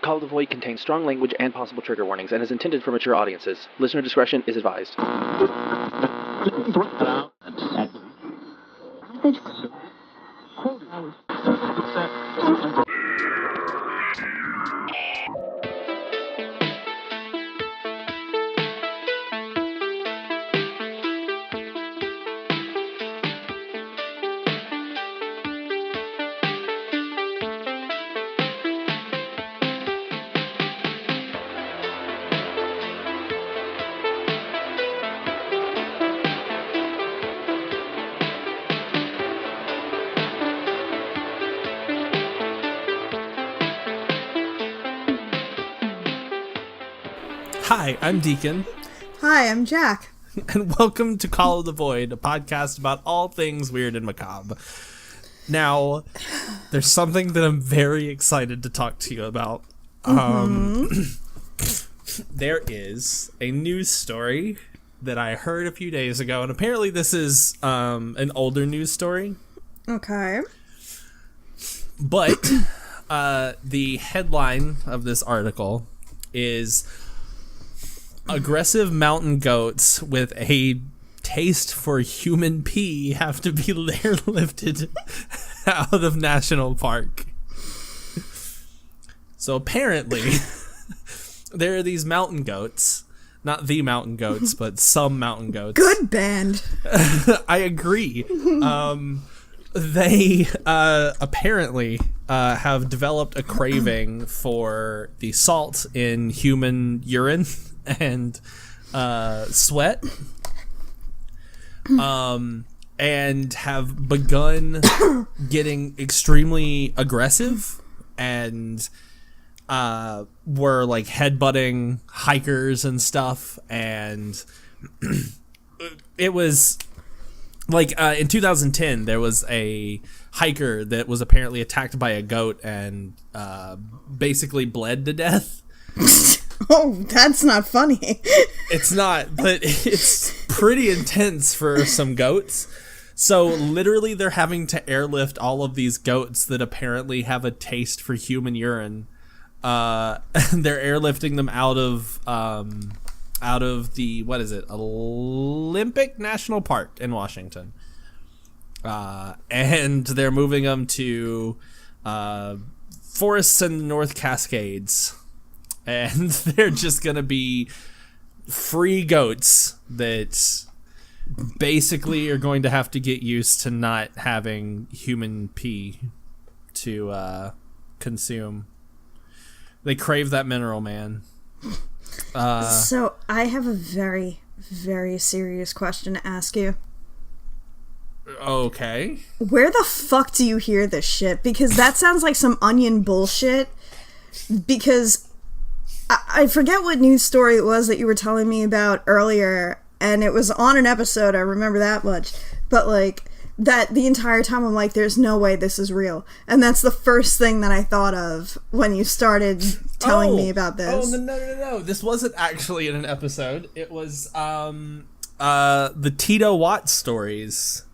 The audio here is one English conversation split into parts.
Call of the Void contains strong language and possible trigger warnings and is intended for mature audiences. Listener discretion is advised. Hi, I'm Daekon. Hi, I'm Jack. And welcome to Call of the Void, a podcast about all things weird and macabre. Now, there's something that I'm very excited to talk to you about. There is a news story that I heard a few days ago, and apparently this is an older news story. Okay. But the headline of this article is aggressive mountain goats with a taste for human pee have to be airlifted out of national park. So apparently there are these mountain goats, not the mountain goats, but some mountain goats. Good band. I agree. They apparently have developed a craving for the salt in human urine and sweat, and have begun getting extremely aggressive and were like headbutting hikers and stuff. And it was like in 2010 there was a hiker that was apparently attacked by a goat and basically bled to death. Oh, that's not funny. It's not, but it's pretty intense for some goats. So literally they're having to airlift all of these goats that apparently have a taste for human urine. And they're airlifting them out of the, what is it, Olympic National Park in Washington. And they're moving them to forests in the North Cascades. And they're just going to be free goats that basically are going to have to get used to not having human pee to consume. They crave that mineral, man. So I have a very, very serious question to ask you. Okay. Where the fuck do you hear this shit? Because that sounds like some Onion bullshit. Because I forget what news story it was that you were telling me about earlier, and it was on an episode, I remember that much. But like, that the entire time I'm like, there's no way this is real. And that's the first thing that I thought of when you started telling me about this. Oh, no. This wasn't actually in an episode. It was the Tito Watts stories.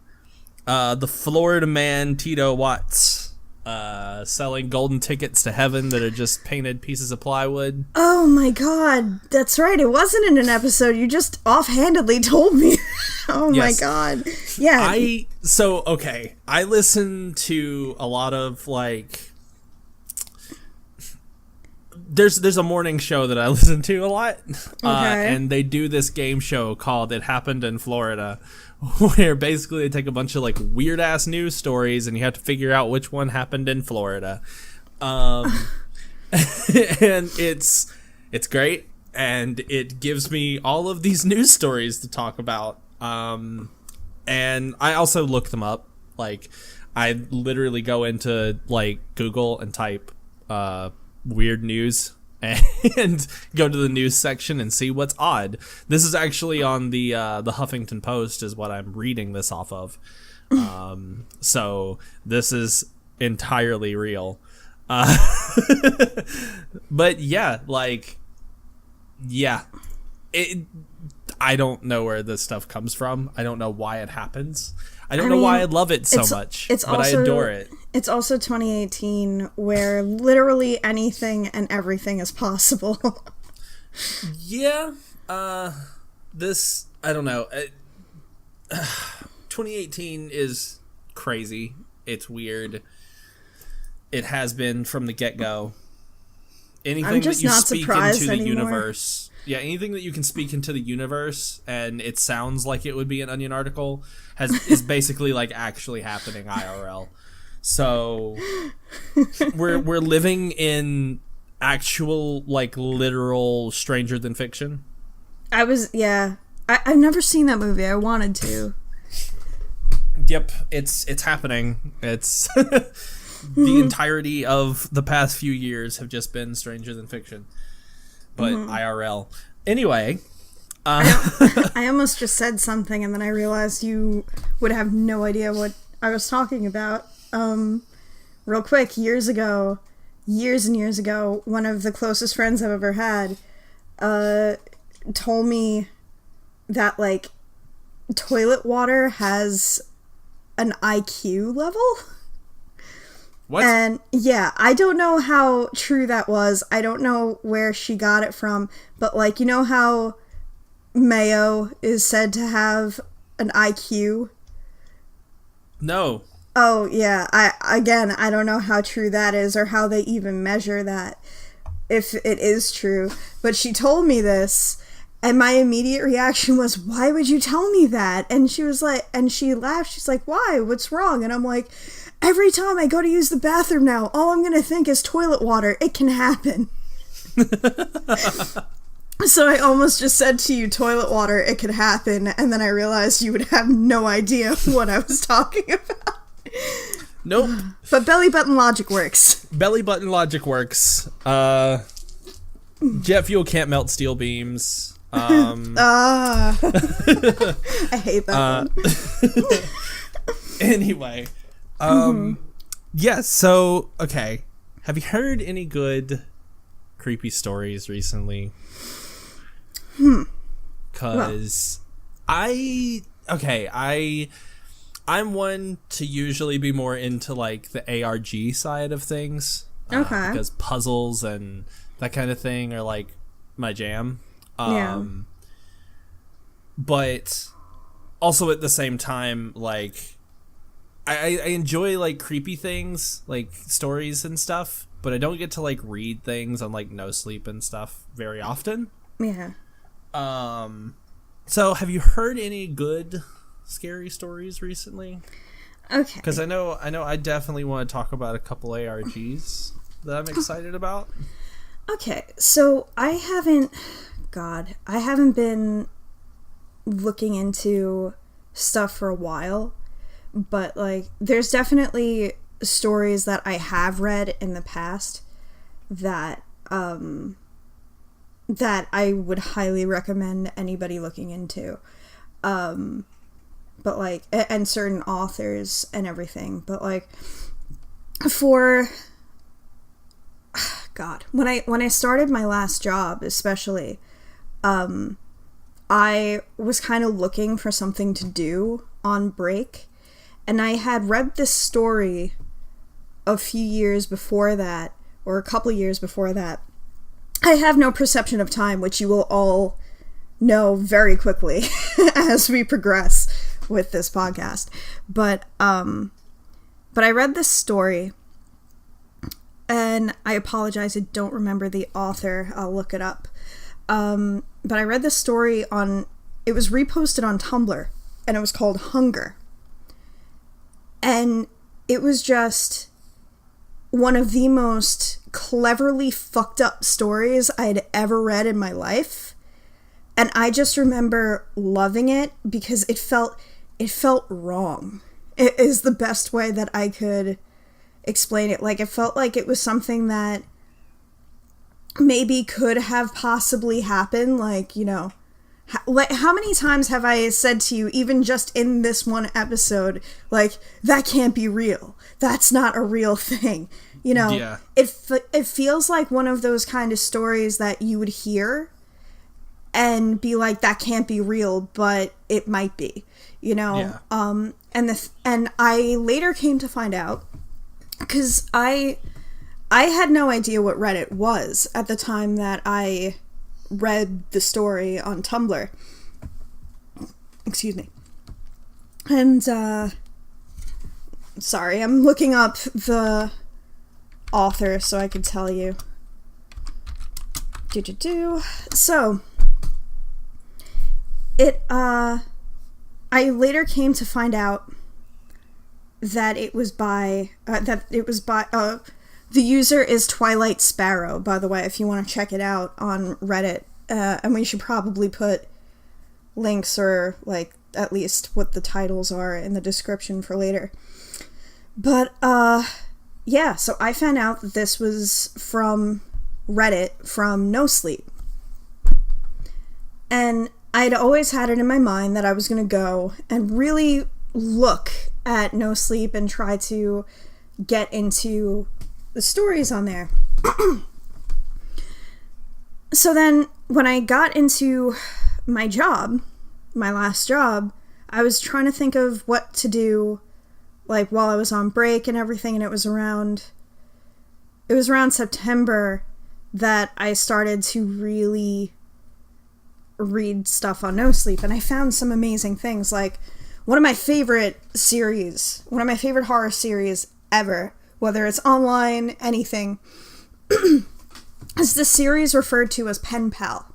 The Florida man Tito Watts selling golden tickets to heaven that are just painted pieces of plywood. Oh my god, that's right. It wasn't in an episode. You just offhandedly told me. Oh yes. My god. Yeah. I listen to a lot of like there's a morning show that I listen to a lot. Okay. And they do this game show called It Happened in Florida, where basically they take a bunch of like weird ass news stories and you have to figure out which one happened in Florida. And it's great, and it gives me all of these news stories to talk about. And I also look them up. Like, I literally go into like Google and type weird news and go to the news section and see what's odd. This is actually on the Huffington Post is what I'm reading this off of. So this is entirely real. But yeah, like, yeah, I don't know where this stuff comes from. I don't know why it happens. I don't know why I love it so much, but I adore it. It's also 2018, where literally anything and everything is possible. Yeah. This, I don't know. 2018 is crazy. It's weird. It has been from the get-go. Anything that you speak into the universe. Yeah, anything that you can speak into the universe and it sounds like it would be an Onion article is basically like actually happening IRL. So we're living in actual, like, literal Stranger Than Fiction. I've never seen that movie. I wanted to. Yep, it's happening. It's the entirety of the past few years have just been Stranger Than Fiction, but IRL. Anyway, I almost just said something and then I realized you would have no idea what I was talking about. Real quick, years and years ago, one of the closest friends I've ever had told me that, like, toilet water has an IQ level. What? And yeah, I don't know how true that was. I don't know where she got it from, but, like, you know how mayo is said to have an IQ? No. Oh, yeah. I don't know how true that is or how they even measure that, if it is true. But she told me this, and my immediate reaction was, why would you tell me that? And she was like, and she laughed. She's like, why? What's wrong? And I'm like, every time I go to use the bathroom now, all I'm going to think is toilet water. It can happen. So I almost just said to you, toilet water, it could happen. And then I realized you would have no idea what I was talking about. Nope. But belly button logic works. Belly button logic works. Jet fuel can't melt steel beams. I hate that one. Anyway. Yeah, so, okay. Have you heard any good creepy stories recently? Because I'm one to usually be more into, like, the ARG side of things. Okay. Because puzzles and that kind of thing are, like, my jam. Yeah. But also at the same time, like, I enjoy, like, creepy things, like stories and stuff, but I don't get to, like, read things on, like, No Sleep and stuff very often. Yeah. So have you heard any good scary stories recently? Okay. Because I know I definitely want to talk about a couple ARGs that I'm excited about. Okay, so I haven't been looking into stuff for a while, but, like, there's definitely stories that I have read in the past that that I would highly recommend anybody looking into. But, like, and certain authors and everything, but, like, for God, when I started my last job, especially, I was kind of looking for something to do on break, and I had read this story a few years before that, or a couple years before that. I have no perception of time, which you will all know very quickly as we progress with this podcast. But I read this story, and I apologize, I don't remember the author. I'll look it up. But I read this story it was reposted on Tumblr, and it was called Hunger. And it was just one of the most cleverly fucked up stories I'd ever read in my life. And I just remember loving it because it felt wrong. It is the best way that I could explain it. Like, it felt like it was something that maybe could have possibly happened. Like, you know, like, how many times have I said to you, even just in this one episode, like, that can't be real. That's not a real thing. You know, yeah. It feels like one of those kind of stories that you would hear and be like, that can't be real, but it might be, you know? Yeah. And I later came to find out because I had no idea what Reddit was at the time that I read the story on Tumblr. Excuse me. And, sorry, I'm looking up the author so I can tell you. So, I later came to find out that it was by, the user is Twilight Sparrow, by the way, if you want to check it out on Reddit. And we should probably put links or, like, at least what the titles are in the description for later. But, yeah, so I found out that this was from Reddit, from No Sleep. And I'd always had it in my mind that I was going to go and really look at No Sleep and try to get into the stories on there. So then, when I got into my job, my last job, I was trying to think of what to do, like, while I was on break and everything, and it was around September that I started to really read stuff on No Sleep, and I found some amazing things. Like, one of my favorite horror series ever, whether it's online, anything, is this series referred to as Pen Pal.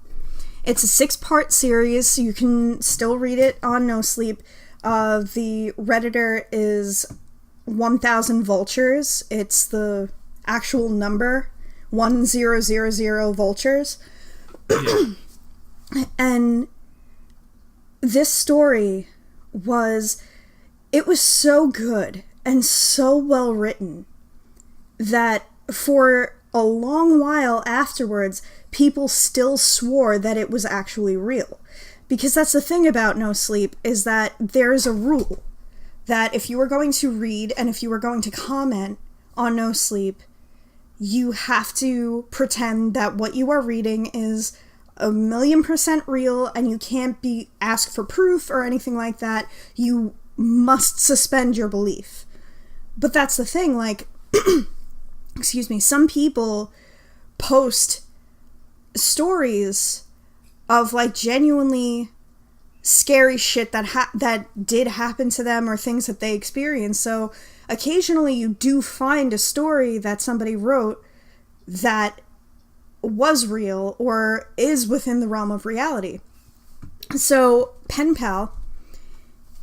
It's a 6-part series, so you can still read it on No Sleep. The Redditor is 1000 Vultures. It's the actual number, 1000 Vultures. Yeah. And this story was so good and so well written that for a long while afterwards, people still swore that it was actually real. Because that's the thing about No Sleep, is that there's a rule that if you are going to read and if you are going to comment on No Sleep, you have to pretend that what you are reading is 1,000,000% real, and you can't be asked for proof or anything like that. You must suspend your belief. But that's the thing, like, excuse me, some people post stories of, like, genuinely scary shit that did happen to them or things that they experienced. So occasionally you do find a story that somebody wrote that was real or is within the realm of reality. So Pen Pal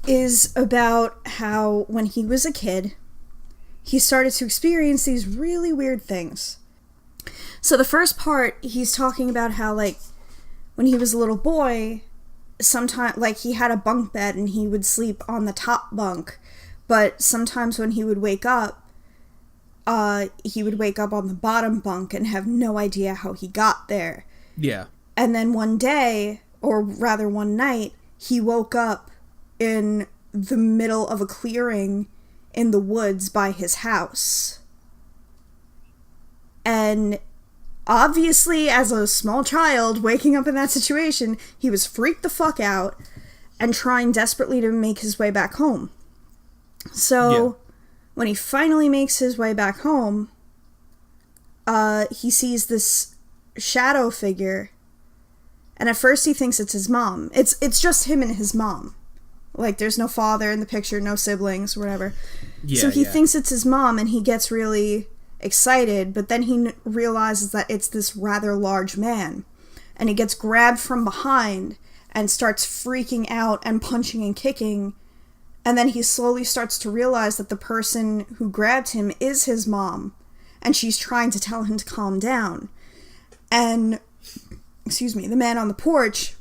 is about how when he was a kid, he started to experience these really weird things. So the first part, he's talking about how, like, when he was a little boy, sometimes, like, he had a bunk bed and he would sleep on the top bunk, but sometimes when he would wake up on the bottom bunk and have no idea how he got there. Yeah. And then one day, or rather one night, he woke up in the middle of a clearing in the woods by his house. And obviously, as a small child waking up in that situation, he was freaked the fuck out and trying desperately to make his way back home. So, when he finally makes his way back home, he sees this shadow figure, and at first he thinks it's his mom. It's just him and his mom. Like, there's no father in the picture, no siblings, whatever. Yeah, so he thinks it's his mom, and he gets really excited, but then he realizes that it's this rather large man, and he gets grabbed from behind and starts freaking out and punching and kicking, and then he slowly starts to realize that the person who grabbed him is his mom, and she's trying to tell him to calm down. And, excuse me, the man on the porch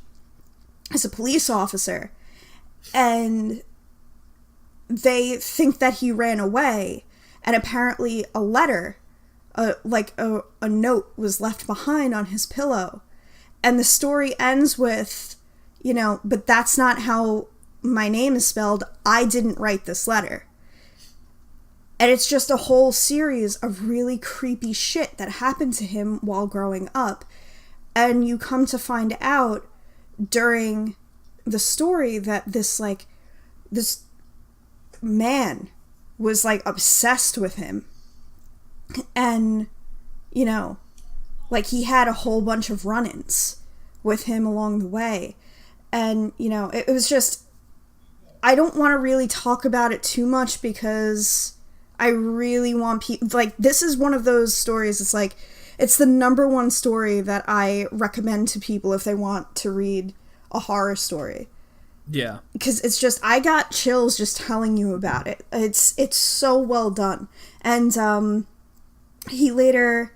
is a police officer, and they think that he ran away, and apparently a letter, a note was left behind on his pillow. And the story ends with, but that's not how my name is spelled. I didn't write this letter. And it's just a whole series of really creepy shit that happened to him while growing up. And you come to find out during the story that this man was, like, obsessed with him And, you know, like, he had a whole bunch of run-ins with him along the way. And, you know, it was just, I don't want to really talk about it too much because I really want people, like, this is one of those stories, it's like, it's the number one story that I recommend to people if they want to read a horror story. Yeah. Because it's just, I got chills just telling you about it. It's so well done. And, he later,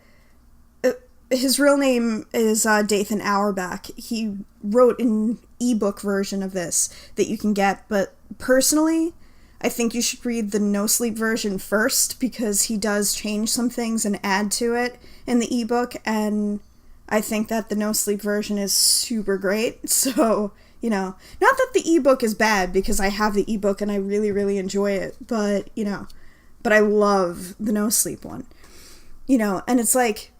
his real name is Dathan Auerbach. He wrote an ebook version of this that you can get, but personally, I think you should read the no sleep version first because he does change some things and add to it in the ebook, and I think that the no sleep version is super great. So, you know, not that the ebook is bad because I have the ebook and I really, really enjoy it, but, you know, but I love the no sleep one. You know, and it's like,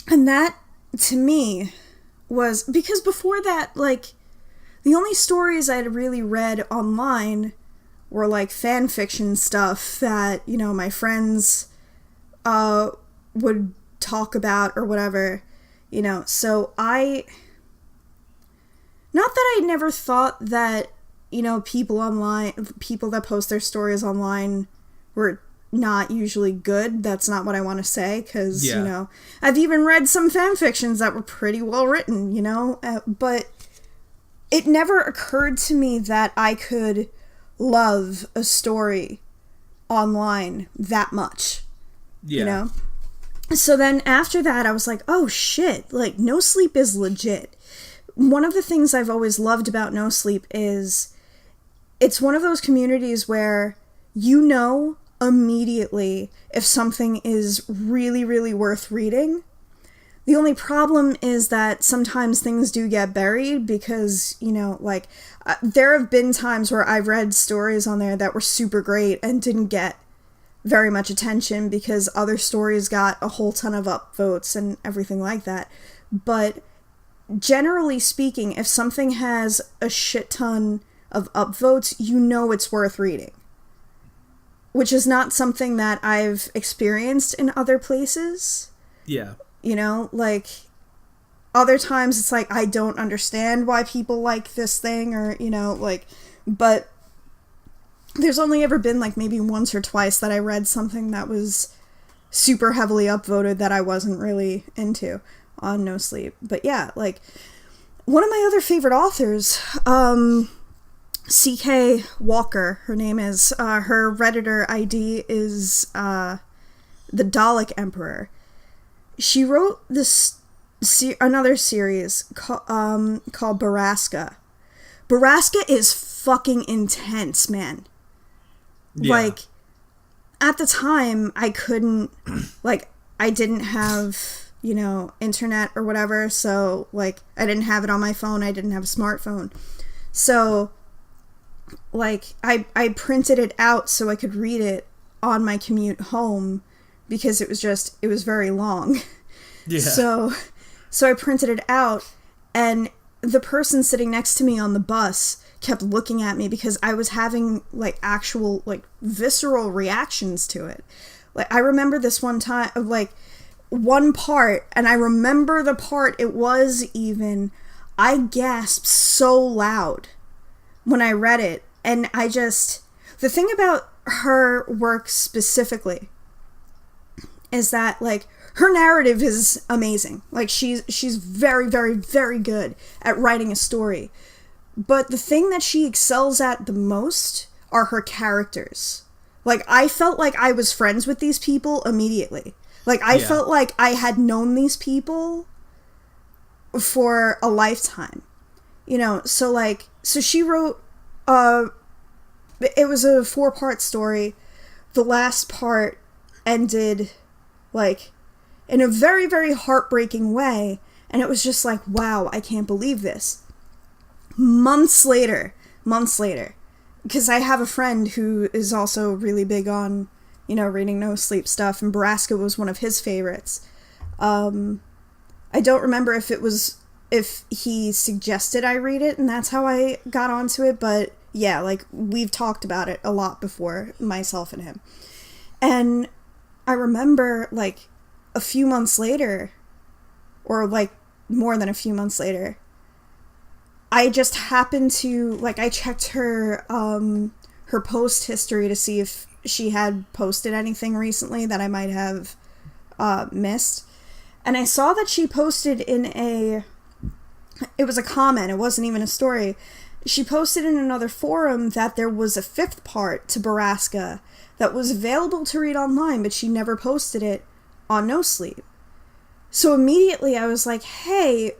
and that, to me, was, because before that, like, the only stories I'd really read online were, like, fan fiction stuff that, you know, my friends, would talk about or whatever, you know, so not that I never thought that, you know, people that post their stories online were not usually good. That's not what I want to say, because, you know, I've even read some fan fictions that were pretty well written, you know, but it never occurred to me that I could love a story online that much, you know? So then after that, I was like, oh shit, like, No Sleep is legit. One of the things I've always loved about No Sleep is it's one of those communities where you know immediately if something is really, really worth reading. The only problem is that sometimes things do get buried because, you know, like, there have been times where I've read stories on there that were super great and didn't get very much attention because other stories got a whole ton of upvotes and everything like that. But generally speaking, if something has a shit ton of upvotes, you know it's worth reading. Which is not something that I've experienced in other places. Yeah. You know, like, other times it's like, I don't understand why people like this thing, or, you know, like, but there's only ever been, like, maybe once or twice that I read something that was super heavily upvoted that I wasn't really into on No Sleep. But yeah, like, one of my other favorite authors, C.K. Walker, her name is, her Redditor ID is, the Dalek Emperor. She wrote this, another series, called Baraska. Baraska is fucking intense, man. Yeah. Like, at the time, I couldn't, like, I didn't have, you know, internet or whatever, so, like, I didn't have it on my phone, I didn't have a smartphone. So, like, I printed it out so I could read it on my commute home because it was very long. Yeah. So I printed it out, and the person sitting next to me on the bus kept looking at me because I was having, like, actual, like, visceral reactions to it. Like, I remember this one time of, like, one part, and I remember the part it was even, I gasped so loud when I read it, and the thing about her work specifically is that, like, her narrative is amazing. Like, she's very, very, very good at writing a story. But the thing that she excels at the most are her characters. Like, I felt like I was friends with these people immediately. Like, I felt like I had known these people for a lifetime. You know, so she wrote, it was a 4-part story. The last part ended, like, in a very, very heartbreaking way, and it was just like, wow, I can't believe this. Months later, because I have a friend who is also really big on, you know, reading No Sleep stuff, and Baraska was one of his favorites. I don't remember if he suggested I read it, and that's how I got onto it, but yeah, like, we've talked about it a lot before, myself and him. And I remember, like, a few months later, or, like, more than a few months later, I just happened to, like, I checked her post history to see if she had posted anything recently that I might have missed. And I saw that she posted it was a comment, it wasn't even a story. She posted in another forum that there was a 5th part to Baraska that was available to read online, but she never posted it on No Sleep. So immediately I was like, hey,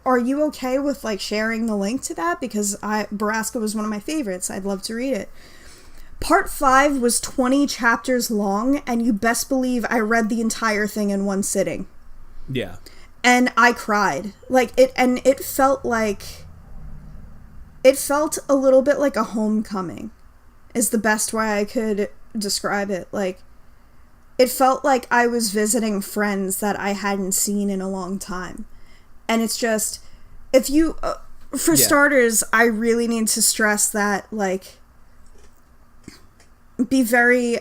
are you okay with, like, sharing the link to that? Because Baraska was one of my favorites. I'd love to read it. Part 5 was 20 chapters long, and you best believe I read the entire thing in one sitting. Yeah. And I cried. Like, it felt a little bit like a homecoming, is the best way I could describe it. Like, it felt like I was visiting friends that I hadn't seen in a long time. And it's just, if you, for starters, I really need to stress that, like, be very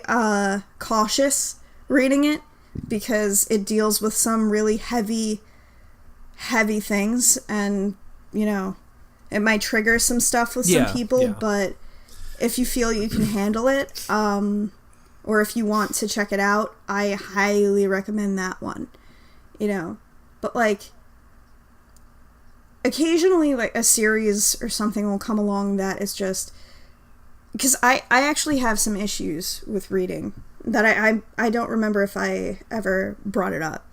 cautious reading it, because it deals with some really heavy things, and, you know, it might trigger some stuff with some people, but if you feel you can handle it, or if you want to check it out, I highly recommend that one, you know. But, like, occasionally, like, a series or something will come along that is just, because I actually have some issues with reading that I don't remember if I ever brought it up,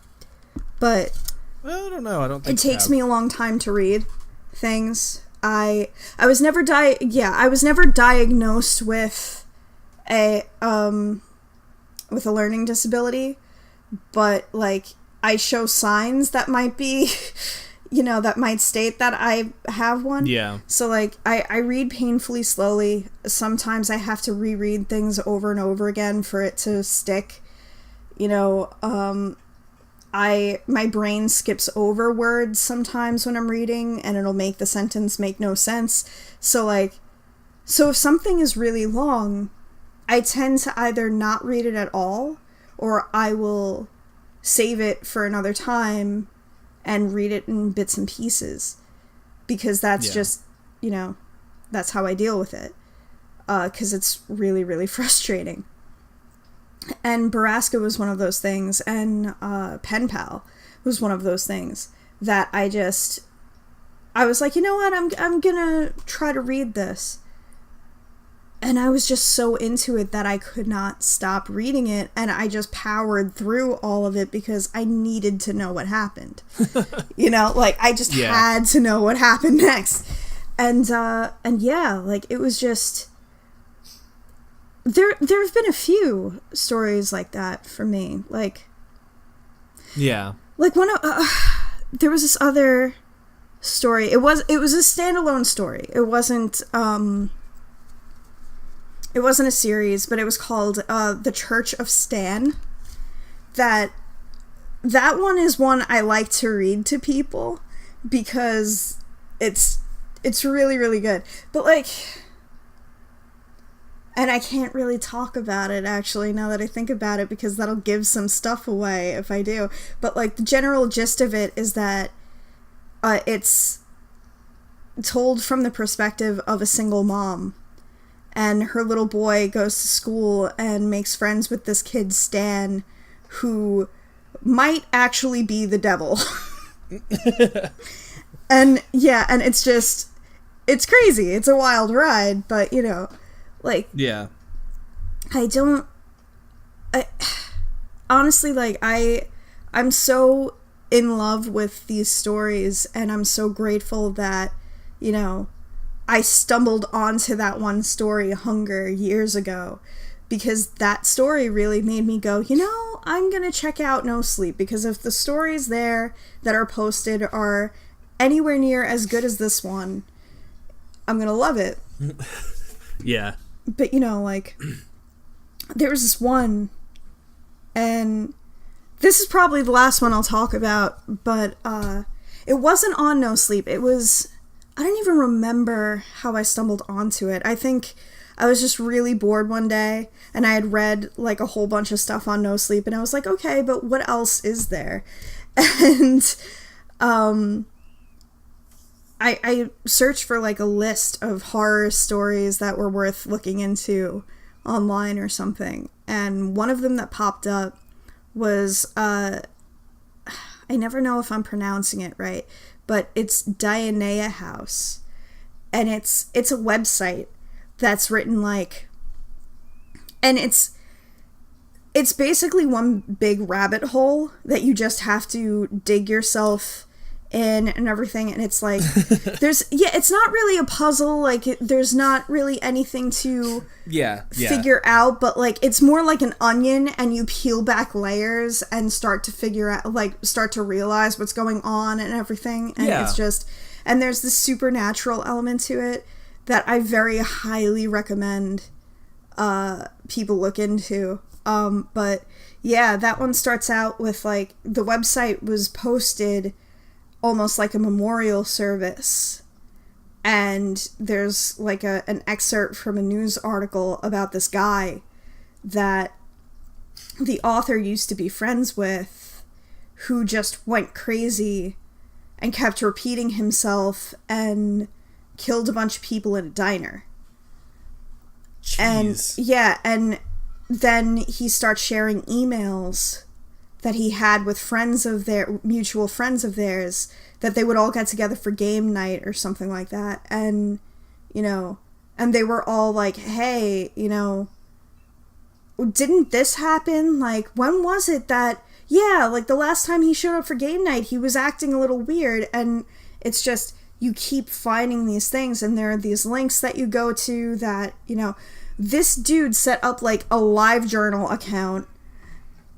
but well, I don't know. I don't think it takes me a long time to read things. I was never diagnosed with a learning disability, but, like, I show signs that might be you know, that might state that I have one. Yeah. So, like, I read painfully slowly. Sometimes I have to reread things over and over again for it to stick. You know, my brain skips over words sometimes when I'm reading, and it'll make the sentence make no sense. So if something is really long, I tend to either not read it at all, or I will save it for another time and read it in bits and pieces, because that's just, you know, that's how I deal with it, because it's really, really frustrating. And Baraska was one of those things, and Pen Pal was one of those things that I was like, you know what, I'm gonna try to read this. And I was just so into it that I could not stop reading it, and I just powered through all of it because I needed to know what happened. You know, like, I just had to know what happened next. And yeah, like, it was just, there have been a few stories like that for me. Like, like, there was this other story. It was a standalone story. It wasn't a series, but it was called The Church of Stan. That one is one I like to read to people because it's really, really good. But, like, and I can't really talk about it, actually, now that I think about it, because that'll give some stuff away if I do. But, like, the general gist of it is that it's told from the perspective of a single mom. And her little boy goes to school and makes friends with this kid, Stan, who might actually be the devil. And, yeah, and it's just, it's crazy. It's a wild ride, but, you know, like... Yeah. Honestly, like, I'm so in love with these stories, and I'm so grateful that, you know, I stumbled onto that one story, Hunger, years ago, because that story really made me go, you know, I'm gonna check out No Sleep, because if the stories there that are posted are anywhere near as good as this one, I'm gonna love it. Yeah. But, you know, like, there was this one, and this is probably the last one I'll talk about, but it wasn't on No Sleep. It was... I don't even remember how I stumbled onto it. I think I was just really bored one day, and I had read like a whole bunch of stuff on No Sleep, and I was like, okay, but what else is there? And I searched for like a list of horror stories that were worth looking into online or something, and one of them that popped up was I never know if I'm pronouncing it right, but it's Daekon House, and it's a website that's written like, and it's basically one big rabbit hole that you just have to dig yourself in and everything, and it's like it's not really a puzzle, like there's not really anything to figure out, but like it's more like an onion, and you peel back layers and start to realize what's going on and everything, and it's just, and there's this supernatural element to it that I very highly recommend people look into. But yeah, that one starts out with like, the website was posted almost like a memorial service, and there's like an excerpt from a news article about this guy that the author used to be friends with, who just went crazy and kept repeating himself and killed a bunch of people in a diner. Jeez. And then he starts sharing emails that he had with mutual friends of theirs, that they would all get together for game night or something like that. And, you know, and they were all like, hey, you know, didn't this happen? Like, when was it that, like the last time he showed up for game night, he was acting a little weird. And it's just, you keep finding these things, and there are these links that you go to that, you know, this dude set up like a LiveJournal account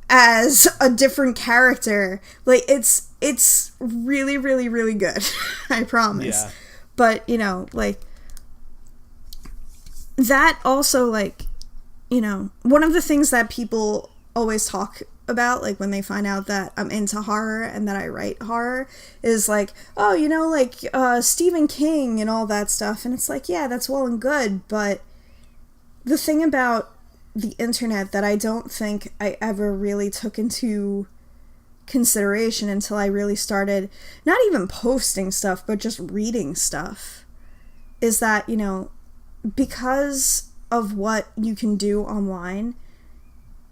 as a different character. Like, it's really, really, really good. I promise. Yeah. But, you know, like, that also, like, you know, one of the things that people always talk about, like, when they find out that I'm into horror and that I write horror, is like, oh, you know, like, Stephen King and all that stuff. And it's like, yeah, that's well and good, but the thing about the internet that I don't think I ever really took into consideration until I really started not even posting stuff, but just reading stuff, is that, you know, because of what you can do online,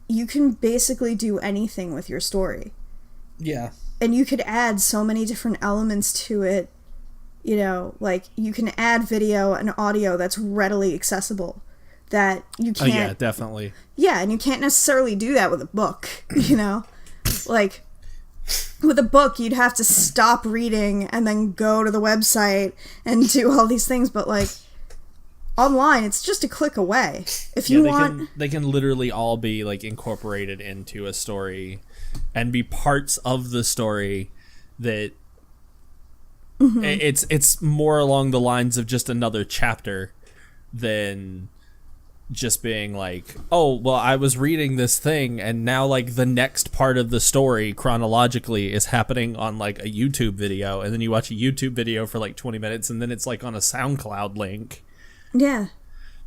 you can basically do anything with your story. Yeah. And you could add so many different elements to it, you know, like you can add video and audio that's readily accessible, that you can't... Oh, yeah, definitely. Yeah, and you can't necessarily do that with a book, you know? Like, with a book, you'd have to stop reading and then go to the website and do all these things, but, like, online, it's just a click away. If you want... They can literally all be, like, incorporated into a story and be parts of the story that... Mm-hmm. It's more along the lines of just another chapter than... just being like, oh, well, I was reading this thing, and now, like, the next part of the story chronologically is happening on, like, a YouTube video, and then you watch a YouTube video for, like, 20 minutes, and then it's, like, on a SoundCloud link. Yeah.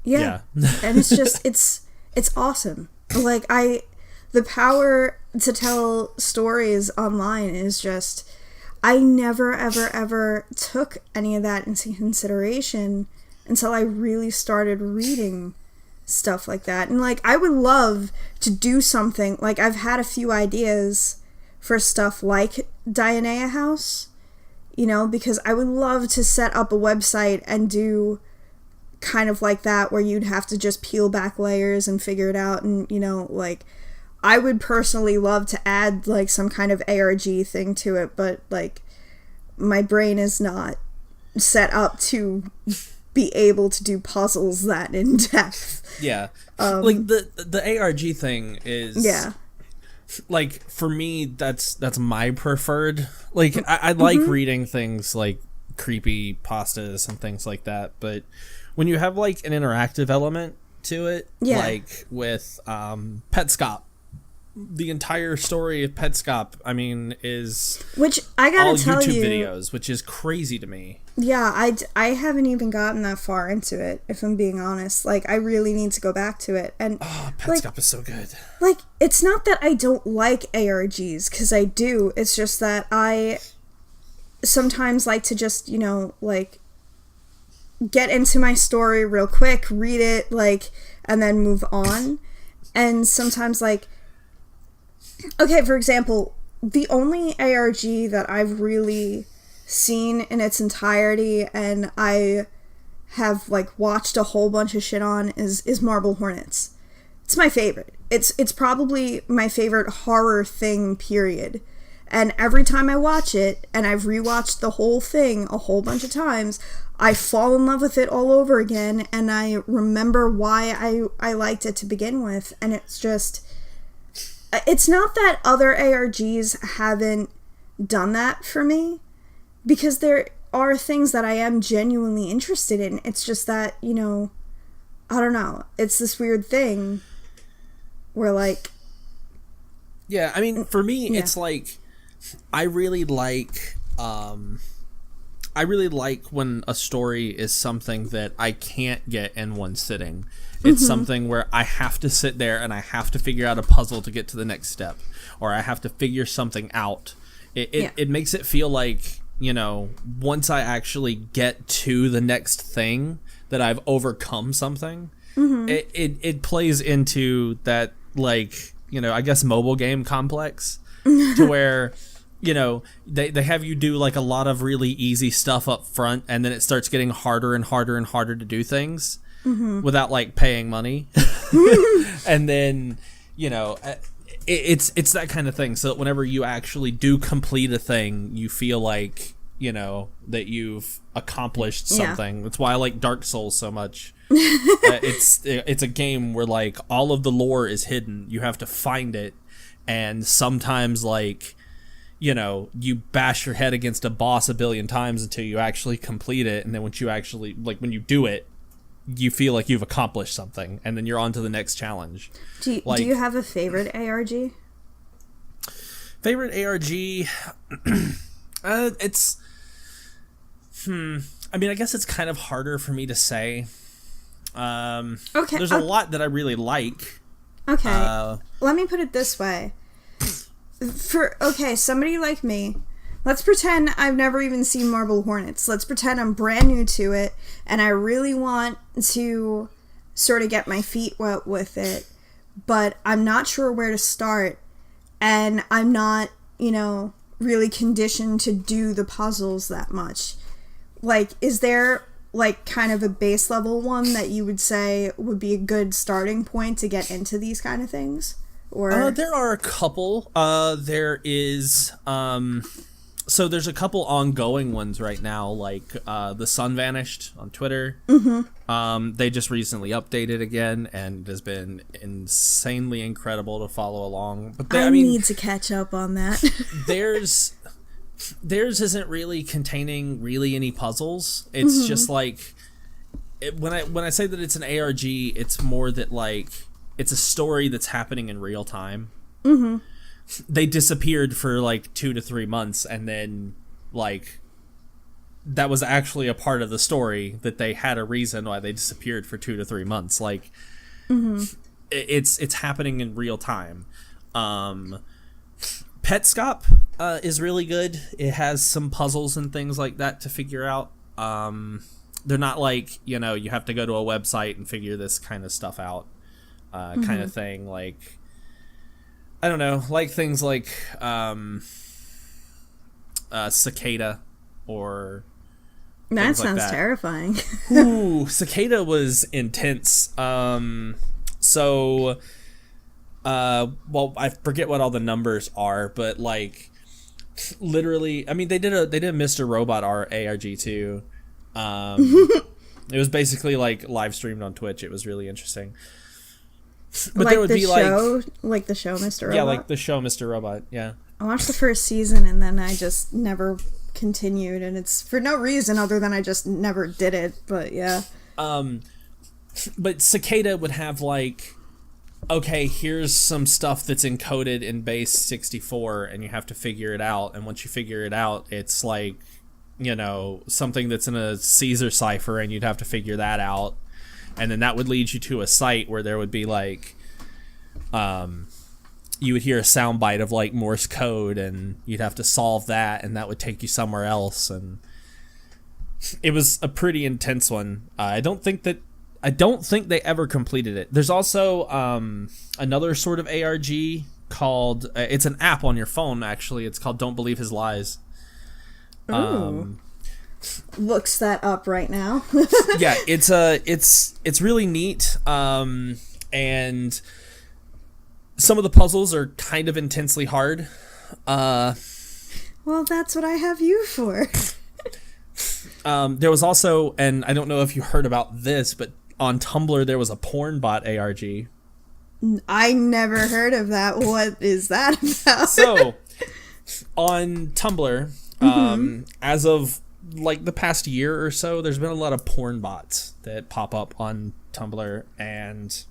And it's just, it's awesome. Like, the power to tell stories online is just, I never, ever, ever took any of that into consideration until I really started reading stuff like that. And like, I would love to do something, like I've had a few ideas for stuff like Daekon House, you know, because I would love to set up a website and do kind of like that, where you'd have to just peel back layers and figure it out. And, you know, like, I would personally love to add like some kind of ARG thing to it, but like my brain is not set up to be able to do puzzles that in depth. Yeah. Like the ARG thing is, like, for me, that's my preferred. Like, I like reading things like creepypastas and things like that, but when you have like an interactive element to it, like with Petscop, the entire story of Petscop, I mean, is which I gotta all tell YouTube you, videos, which is crazy to me. Yeah, I haven't even gotten that far into it, if I'm being honest. Like, I really need to go back to it. And Petscop is so good. Like, it's not that I don't like ARGs, because I do. It's just that I sometimes like to just, you know, like, get into my story real quick, read it, like, and then move on. And sometimes, like, okay, for example, the only ARG that I've really seen in its entirety and I have, like, watched a whole bunch of shit on is Marble Hornets. It's my favorite. It's probably my favorite horror thing, period. And every time I watch it, and I've rewatched the whole thing a whole bunch of times, I fall in love with it all over again, and I remember why I liked it to begin with, and it's just... It's not that other ARGs haven't done that for me, because there are things that I am genuinely interested in. It's just that, you know, I don't know. It's this weird thing where, like... Yeah, I mean, for me, it's like... I really like when a story is something that I can't get in one sitting. It's something where I have to sit there and I have to figure out a puzzle to get to the next step, or I have to figure something out. It makes it feel like, you know, once I actually get to the next thing, that I've overcome something. It plays into that, like, you know, I guess mobile game complex to where, you know, they have you do like a lot of really easy stuff up front, and then it starts getting harder and harder and harder to do things without like paying money. And then, you know, it's that kind of thing. So that whenever you actually do complete a thing, you feel like, you know, that you've accomplished something. That's why I like Dark Souls so much. It's a game where, like, all of the lore is hidden. You have to find it, and sometimes, like, you know, you bash your head against a boss a billion times until you actually complete it, and then once you actually, like, when you do it, you feel like you've accomplished something, and then you're on to the next challenge. Do you have a favorite ARG? Favorite ARG? It's... I mean, I guess it's kind of harder for me to say. Okay. There's a lot that I really like. Okay. Let me put it this way. Somebody like me, let's pretend I've never even seen Marble Hornets. Let's pretend I'm brand new to it, and I really want to sort of get my feet wet with it, but I'm not sure where to start, and I'm not, you know, really conditioned to do the puzzles that much. Like, is there, like, kind of a base level one that you would say would be a good starting point to get into these kind of things? Or there are a couple. There is so there's a couple ongoing ones right now, like The Sun Vanished on Twitter. They just recently updated again, and it has been insanely incredible to follow along. But I need to catch up on that. theirs isn't really containing really any puzzles. It's just like, when I say that it's an ARG, it's more that, like, it's a story that's happening in real time. They disappeared for like 2 to 3 months, and then, like, that was actually a part of the story, that they had a reason why they disappeared for 2 to 3 months. Like, it's happening in real time. Petscop is really good. It has some puzzles and things like that to figure out. They're not like, you know, you have to go to a website and figure this kind of stuff out. Kind of thing. Like, I don't know, like things like Cicada, or that sounds like terrifying. Ooh, Cicada was intense. So well, I forget what all the numbers are, but, like, literally, I mean, they did a Mr. Robot ARG too. It was basically like live streamed on Twitch. It was really interesting. But like there would the be show, like the show Mr. Robot? Yeah, like the show Mr. Robot, yeah. I watched the first season, and then I just never continued, and it's for no reason other than I just never did it, but yeah. But Cicada would have, like, okay, here's some stuff that's encoded in base 64 and you have to figure it out. And once you figure it out, it's like, you know, something that's in a Caesar cipher and you'd have to figure that out. And then that would lead you to a site where there would be like, you would hear a soundbite of like Morse code and you'd have to solve that and that would take you somewhere else. And it was a pretty intense one. I don't think they ever completed it. There's also another sort of ARG called, it's an app on your phone actually. It's called Don't Believe His Lies. Looks that up right now. Yeah, it's really neat. And some of the puzzles are kind of intensely hard. Well, that's what I have you for. There was also, and I don't know if you heard about this, but on Tumblr there was a Porn Bot ARG. I never heard of that. What is that about? So, on Tumblr, as of like the past year or so, there's been a lot of porn bots that pop up on Tumblr, and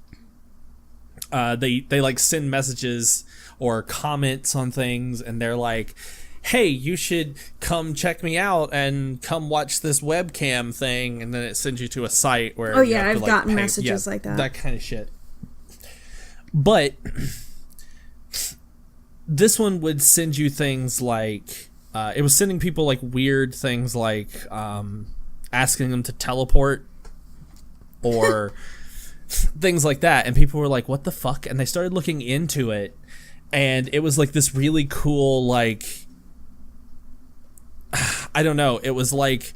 they like send messages or comments on things, and they're like, hey, you should come check me out and come watch this webcam thing, and then it sends you to a site where I've gotten messages like that kind of shit. But this one would send you things like it was sending people like weird things like asking them to teleport or things like that, and people were like, what the fuck? And they started looking into it, and it was like this really cool, like, I don't know, it was like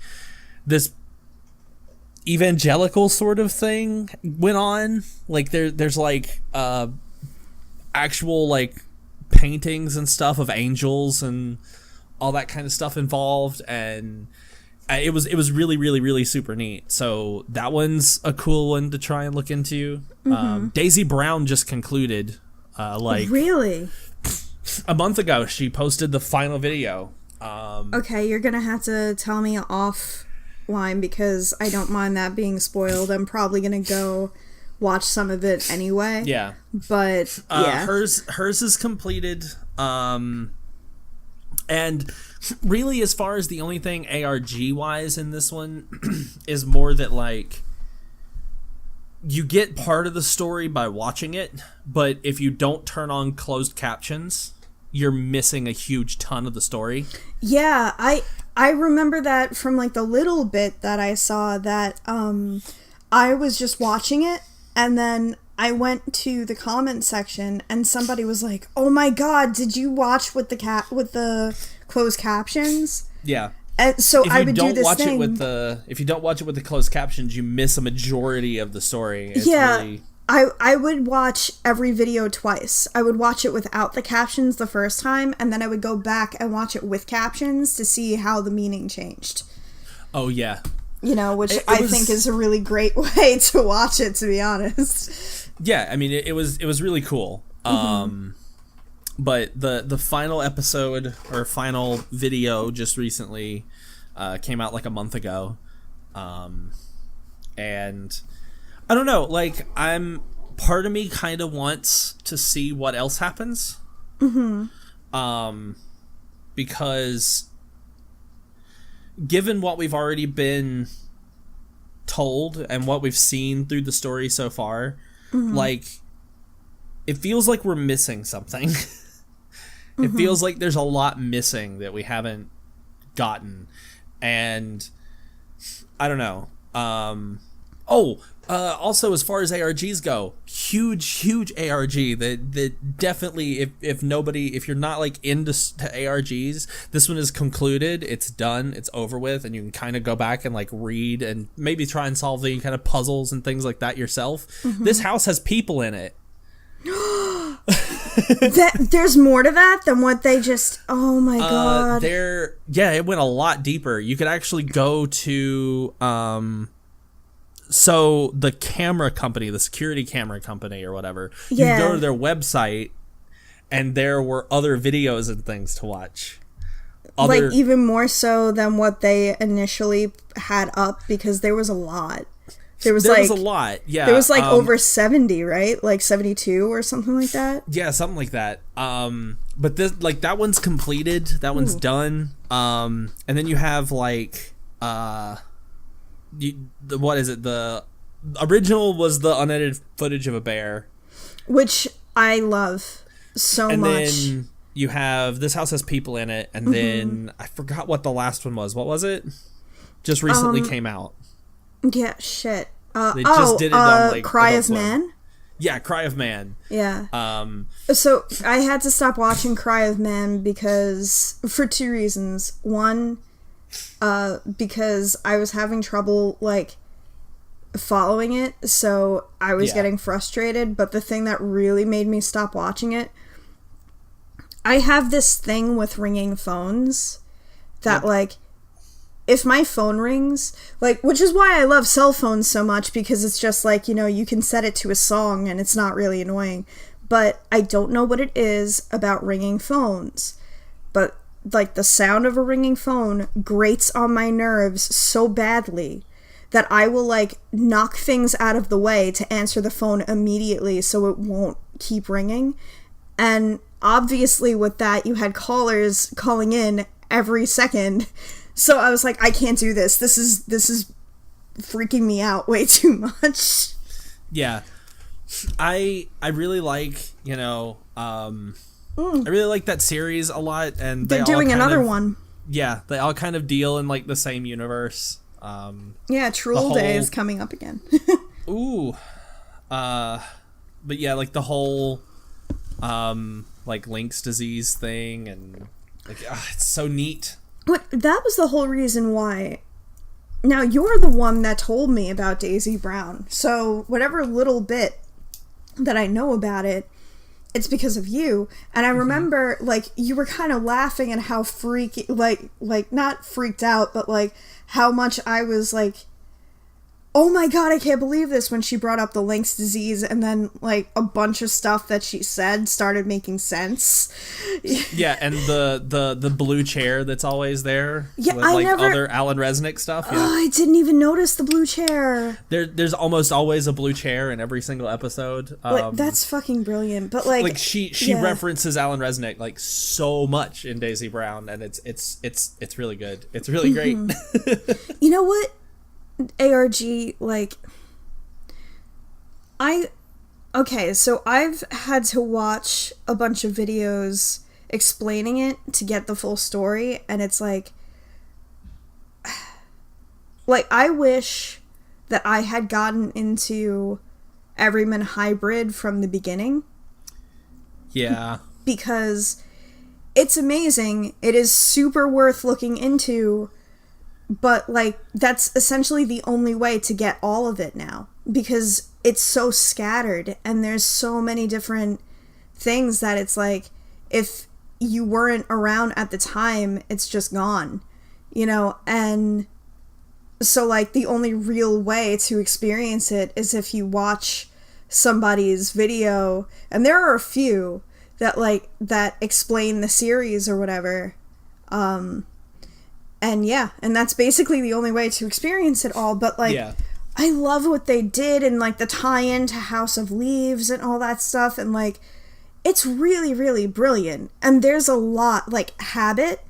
this evangelical sort of thing went on. Like there's like actual like paintings and stuff of angels and all that kind of stuff involved, and it was really, really, really super neat. So that one's a cool one to try and look into. Daisy Brown just concluded really a month ago. She posted the final video. Okay, you're gonna have to tell me offline because I don't mind that being spoiled. I'm probably gonna go watch some of it anyway. Yeah, but yeah, hers is completed. And really, as far as the only thing ARG wise in this one is more that like you get part of the story by watching it, but if you don't turn on closed captions, you're missing a huge ton of the story. Yeah, I remember that from like the little bit that I saw that I was just watching it, and then I went to the comment section and somebody was like, "Oh my god, did you watch with the closed captions?" Yeah. And so I would do this thing. If you don't watch it with the closed captions, you miss a majority of the story. It's yeah. Really... I would watch every video twice. I would watch it without the captions the first time, and then I would go back and watch it with captions to see how the meaning changed. Oh, yeah. You know, which I think is a really great way to watch it, to be honest. Yeah, I mean, it was really cool. But the final episode or final video just recently came out like a month ago. And I don't know, like, part of me kind of wants to see what else happens. Because given what we've already been told and what we've seen through the story so far, like, it feels like we're missing something. It feels like there's a lot missing that we haven't gotten. And I don't know. Also, as far as ARGs go, huge ARG that definitely, if you're not like into ARGs, this one is concluded, it's done, it's over with, and you can kind of go back and like read and maybe try and solve the kind of puzzles and things like that yourself. This house has people in it. There's more to that than what they just... Oh my god. It went a lot deeper. You could actually go to... So the camera company, the security camera company or whatever, you go to their website and there were other videos and things to watch. Like even more so than what they initially had up, because there was a lot. There was a lot. Yeah, there was like over 70, right? Like 72 or something like that. Yeah, something like that. But this, like, that one's completed. That one's done. And then you have like what is it? The original was the unedited footage of a bear, which I love so and much. Then you have This House Has People in It, and then I forgot what the last one was. What was it? Just recently came out. Yeah, shit. They just did it on like Cry of Man. Yeah, Cry of Man. Yeah. So I had to stop watching Cry of Man because for two reasons. One, because I was having trouble like following it, so I was getting frustrated. But the thing that really made me stop watching it, I have this thing with ringing phones that like, if my phone rings, like, which is why I love cell phones so much, because it's just like, you know, you can set it to a song and it's not really annoying. But I don't know what it is about ringing phones. But, like, the sound of a ringing phone grates on my nerves so badly that I will, like, knock things out of the way to answer the phone immediately so it won't keep ringing. And obviously with that, you had callers calling in every second. So I was like, I can't do this. This is freaking me out way too much. Yeah. I really like, you know, I really like that series a lot, and they're doing another one. Yeah, they all kind of deal in like the same universe. Yeah, Troll Day is coming up again. Ooh. But yeah, like the whole like Link's disease thing, and like it's so neat. But that was the whole reason why. Now, you're the one that told me about Daisy Brown. So, whatever little bit that I know about it, it's because of you. And I remember, like, you were kind of laughing at how freaky, like, not freaked out, but, like, how much I was, like, oh my god, I can't believe this, when she brought up the Link's disease, and then, like, a bunch of stuff that she said started making sense. Yeah, and the blue chair that's always there. Yeah, with, like, other Alan Resnick stuff. Yeah. Oh, I didn't even notice the blue chair. There's almost always a blue chair in every single episode. That's fucking brilliant. But like she references Alan Resnick like so much in Daisy Brown, and it's really good. It's really great. You know what? ARG, like, so I've had to watch a bunch of videos explaining it to get the full story, and it's like I wish that I had gotten into Everyman Hybrid from the beginning. Yeah. Because it's amazing. It is super worth looking into. But, like, that's essentially the only way to get all of it now. Because it's so scattered, and there's so many different things that it's like, if you weren't around at the time, it's just gone. You know? And so, like, the only real way to experience it is if you watch somebody's video. And there are a few that, like, that explain the series or whatever. And yeah, and that's basically the only way to experience it all. But like, I love what they did, and like the tie-in to House of Leaves and all that stuff, and like, it's really, really brilliant. And there's a lot, like, Habit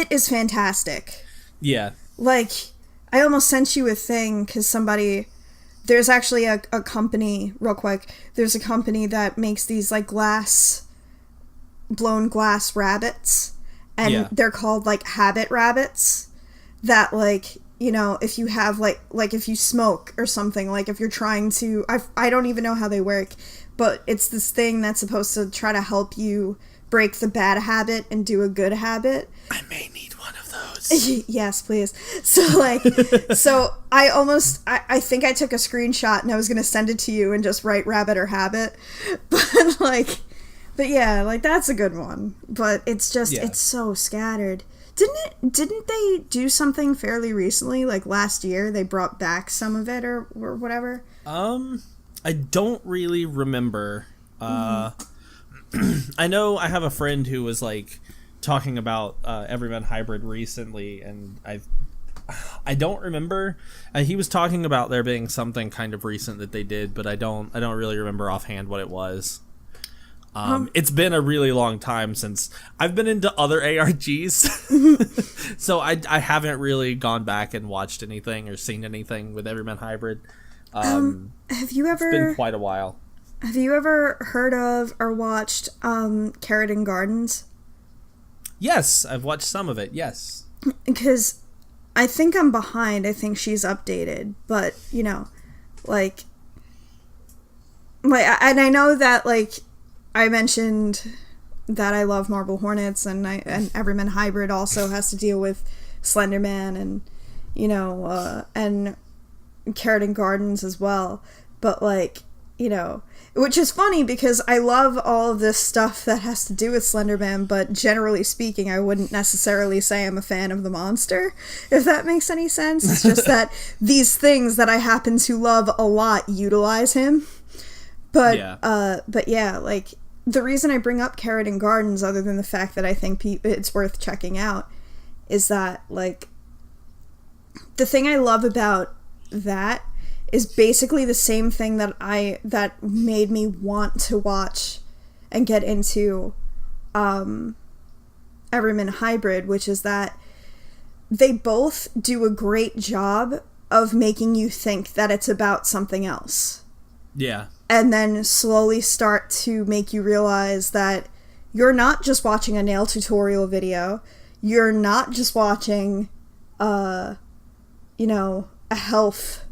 is fantastic. Yeah. Like, I almost sent you a thing because there's actually a company, real quick, there's a company that makes these like blown glass rabbits. And they're called, like, habit rabbits, that, like, you know, if you have, like if you smoke or something, like, if you're trying to, I don't even know how they work, but it's this thing that's supposed to try to help you break the bad habit and do a good habit. I may need one of those. Yes, please. So, like, so I think I took a screenshot and I was going to send it to you and just write rabbit or habit, but, like... But yeah, like, that's a good one. But it's just, it's so scattered. Didn't they do something fairly recently? Like, last year, they brought back some of it or whatever? I don't really remember. I know I have a friend who was, like, talking about Everyman Hybrid recently, and I don't remember. He was talking about there being something kind of recent that they did, but I don't really remember offhand what it was. It's been a really long time since I've been into other ARGs, so I haven't really gone back and watched anything or seen anything with Everyman Hybrid. Have you ever? It's been quite a while. Have you ever heard of or watched Carrot and Gardens? Yes, I've watched some of it. Yes, because I think I'm behind. I think she's updated, but you know, like, and I know that like. I mentioned that I love Marble Hornets, and Everyman Hybrid also has to deal with Slenderman and, you know, and Carrot and Gardens as well. But, like, you know, which is funny because I love all of this stuff that has to do with Slenderman, but generally speaking, I wouldn't necessarily say I'm a fan of the monster, if that makes any sense. It's just that these things that I happen to love a lot utilize him. But yeah, like, the reason I bring up Carrot and Gardens, other than the fact that I think it's worth checking out, is that, like, the thing I love about that is basically the same thing that made me want to watch and get into Everyman Hybrid, which is that they both do a great job of making you think that it's about something else. Yeah. And then slowly start to make you realize that you're not just watching a nail tutorial video. You're not just watching, you know, a health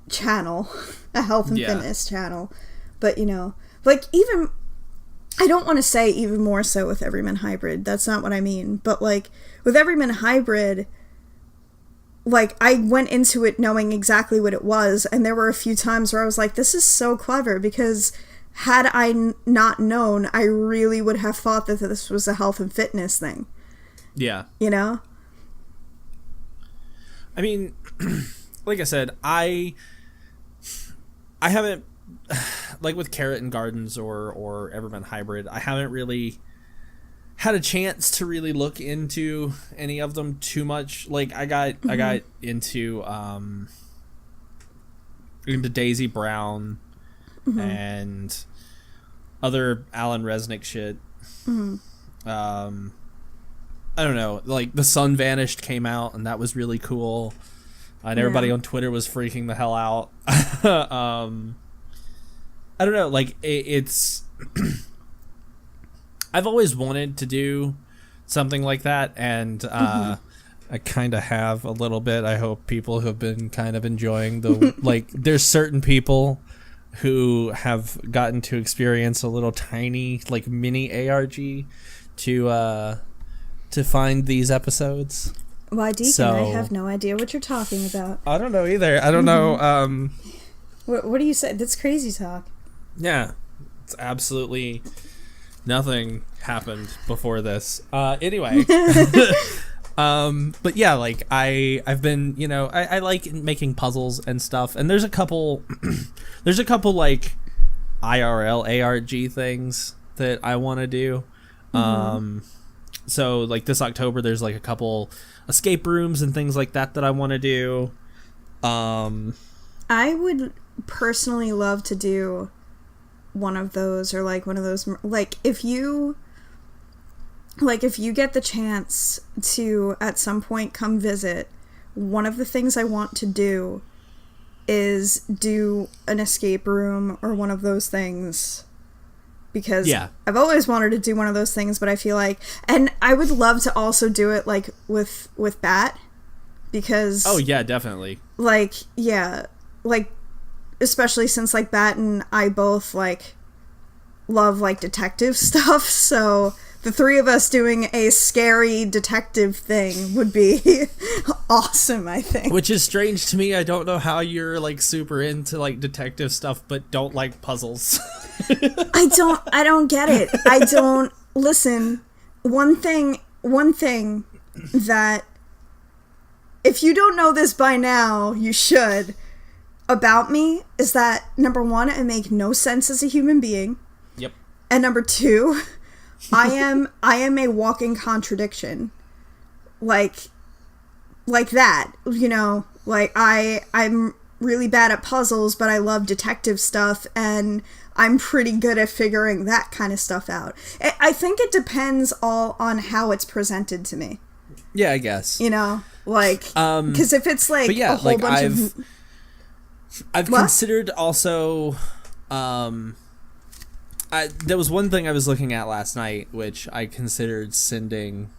channel, a health and fitness channel. But, you know, like even, I don't want to say even more so with Everyman Hybrid. That's not what I mean. But like with Everyman Hybrid, like, I went into it knowing exactly what it was, and there were a few times where I was like, this is so clever, because had I not known, I really would have thought that this was a health and fitness thing. Yeah. You know? I mean, like I said, I haven't, like with Carrot and Gardens or Everyman Hybrid, I haven't really had a chance to really look into any of them too much. Like I got into Daisy Brown and other Alan Resnick shit. I don't know, like The Sun Vanished came out, and that was really cool, and everybody on Twitter was freaking the hell out. I don't know, like it's I've always wanted to do something like that, and I kind of have a little bit. I hope people who have been kind of enjoying the like there's certain people who have gotten to experience a little tiny like mini ARG to find these episodes. Why, Daekon, so, I have no idea what you're talking about. I don't know either. I don't know. What do you say? That's crazy talk. Yeah, it's absolutely nothing happened before this. Anyway, but yeah, like I've been, you know, I like making puzzles and stuff, and there's a couple like IRL ARG things that I want to do. So like this October, there's like a couple escape rooms and things like that I want to do. I would personally love to do one of those, or like one of those, like if you get the chance to at some point come visit, one of the things I want to do is do an escape room or one of those things, because I've always wanted to do one of those things, but I feel like, and I would love to also do it like with Bat, because definitely, like especially since like Bat and I both like love like detective stuff, so the three of us doing a scary detective thing would be awesome, I think. Which is strange to me. I don't know how you're like super into like detective stuff but don't like puzzles. I don't get it. I don't listen. One thing that, if you don't know this by now, you should, about me, is that number one, I make no sense as a human being. Yep. And number two, I am a walking contradiction. Like, like that, you know, like I'm really bad at puzzles, but I love detective stuff, and I'm pretty good at figuring that kind of stuff out. I think it depends all on how it's presented to me. Yeah, I guess. You know, like, because if it's like a whole bunch of... I've considered also, there was one thing I was looking at last night, which I considered sending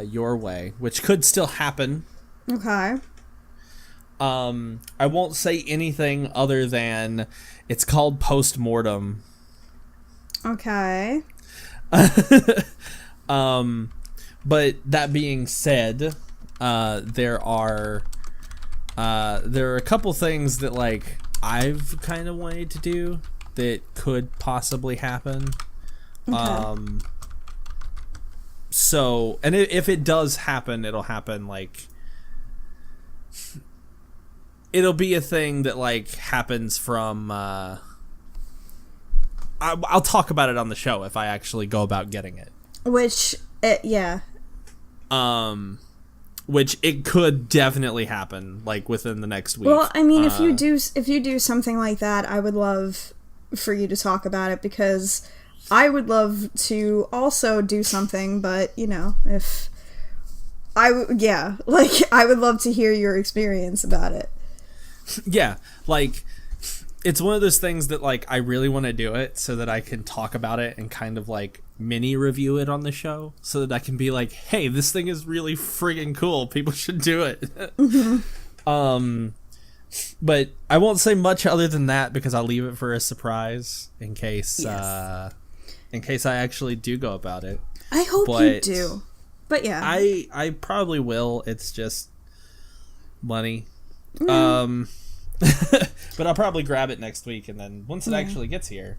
your way, which could still happen. Okay. I won't say anything other than it's called Postmortem. Okay. But that being said, there are a couple things that like I've kind of wanted to do that could possibly happen. Okay. So, and if it does happen, it'll happen like it'll be a thing that like happens from I'll talk about it on the show if I actually go about getting it. Which it could definitely happen like within the next week. Well, I mean, if you do something like that, I would love for you to talk about it, because I would love to also do something, but you know, if I would love to hear your experience about it. Yeah, like it's one of those things that like I really want to do it so that I can talk about it and kind of like mini review it on the show, so that I can be like, hey, this thing is really friggin' cool, people should do it. Mm-hmm. But I won't say much other than that, because I'll leave it for a surprise in case I actually do go about it. I hope you do. But yeah, I probably will. It's just money. But I'll probably grab it next week, and then once it actually gets here,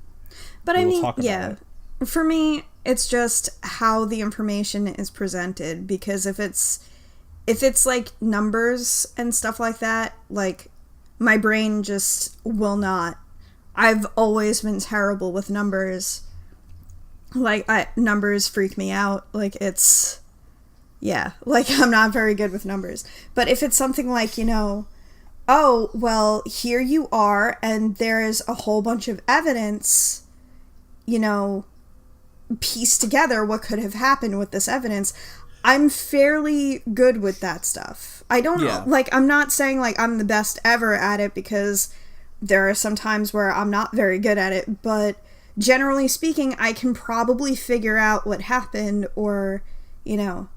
but I mean, for me, it's just how the information is presented, because if it's like numbers and stuff like that, like my brain just will not. I've always been terrible with numbers. Like numbers freak me out. Like like I'm not very good with numbers. But if it's something like, you know, oh, well, here you are, and there's a whole bunch of evidence, you know, piece together what could have happened with this evidence, I'm fairly good with that stuff. I don't know, like, I'm not saying like I'm the best ever at it, because there are some times where I'm not very good at it, but generally speaking, I can probably figure out what happened, or, you know,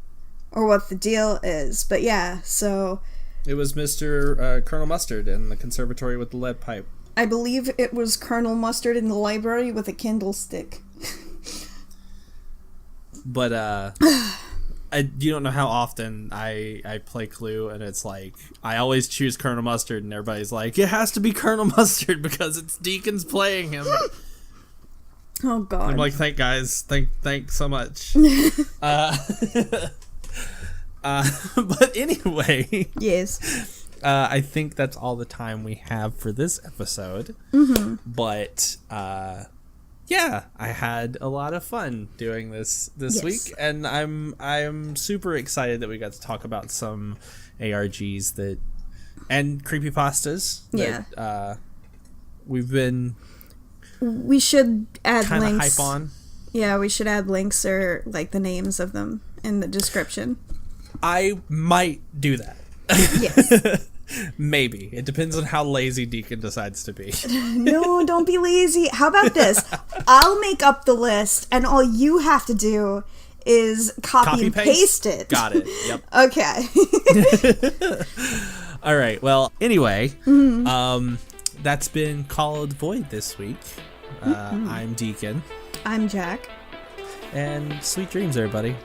or what the deal is. But yeah, so it was Mr. Colonel Mustard in the conservatory with the lead pipe. I believe it was Colonel Mustard in the library with a Kindle stick. But you don't know how often I play Clue, and it's like I always choose Colonel Mustard, and everybody's like, it has to be Colonel Mustard because it's Deacon's playing him. Oh God! I'm like, thank guys, thanks so much. But anyway, yes. I think that's all the time we have for this episode. Mm-hmm. But yeah, I had a lot of fun doing this week, and I'm super excited that we got to talk about some ARGs and creepypastas. That, we should add links. Hype on. Yeah, we should add links or like the names of them in the description. I might do that. Yes. Maybe. It depends on how lazy Deacon decides to be. No, don't be lazy. How about this? I'll make up the list, and all you have to do is copy and paste it. Got it. Yep. Okay. All right. Well, anyway, that's been Called Void this week. I'm Deacon. I'm Jack. And sweet dreams, everybody.